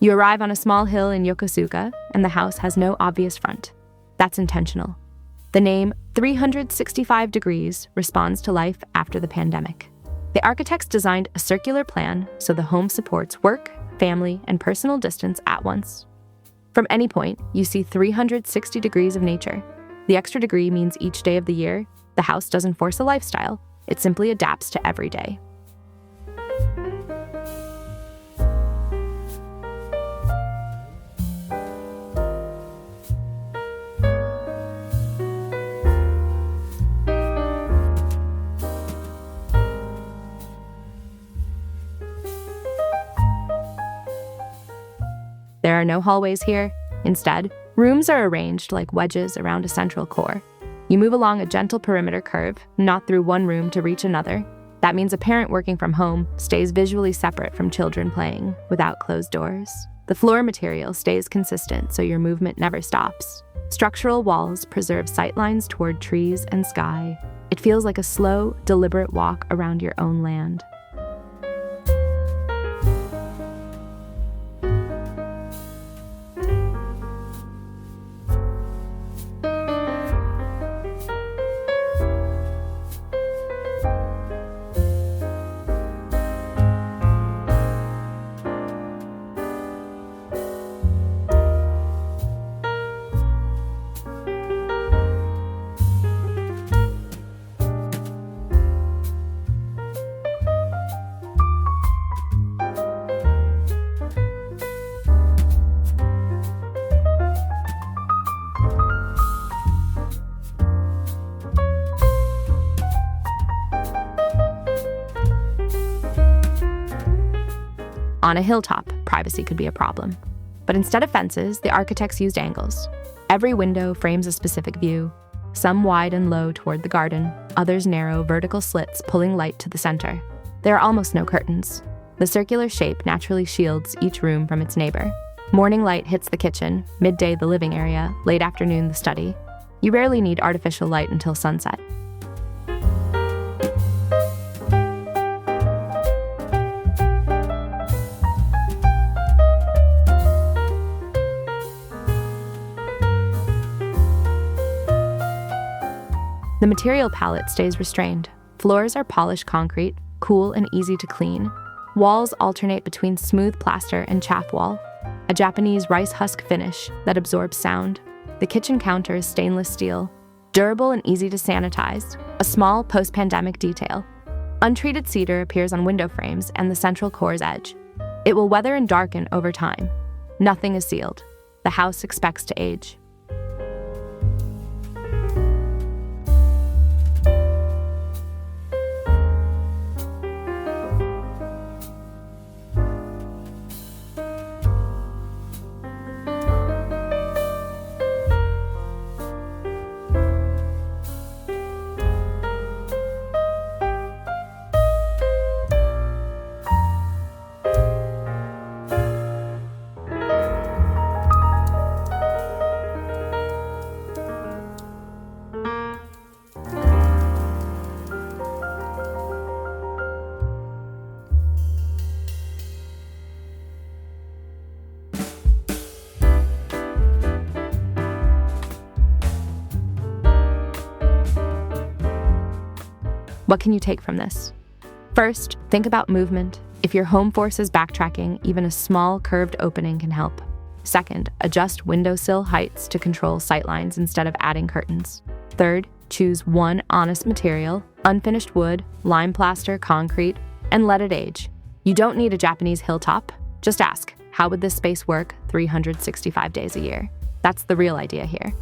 You arrive on a small hill in Yokosuka, and the house has no obvious front. That's intentional. The name 365 Degrees responds to life after the pandemic. The architects designed a circular plan so the home supports work, family, and personal distance at once. From any point, you see 360 degrees of nature. The extra degree means each day of the year, the house doesn't force a lifestyle, it simply adapts to every day. There are no hallways here. Instead, rooms are arranged like wedges around a central core. You move along a gentle perimeter curve, not through one room to reach another. That means a parent working from home stays visually separate from children playing, without closed doors. The floor material stays consistent so your movement never stops. Structural walls preserve sightlines toward trees and sky. It feels like a slow, deliberate walk around your own land. On a hilltop, privacy could be a problem. But instead of fences, the architects used angles. Every window frames a specific view, some wide and low toward the garden, others narrow vertical slits pulling light to the center. There are almost no curtains. The circular shape naturally shields each room from its neighbor. Morning light hits the kitchen, midday the living area, late afternoon the study. You rarely need artificial light until sunset. The material palette stays restrained. Floors are polished concrete, cool and easy to clean. Walls alternate between smooth plaster and chaffwall, a Japanese rice-husk finish that absorbs sound. The kitchen counter is stainless steel, durable and easy to sanitize, a small post-pandemic detail. Untreated cedar appears on window frames and the central core's edge. It will weather and darken over time. Nothing is sealed. The house expects to age. What can you take from this? First, think about movement. If your home forces backtracking, even a small curved opening can help. Second, adjust windowsill heights to control sightlines instead of adding curtains. Third, choose one honest material, unfinished wood, lime plaster, concrete, and let it age. You don't need a Japanese hilltop. Just ask, how would this space work 365 days a year? That's the real idea here.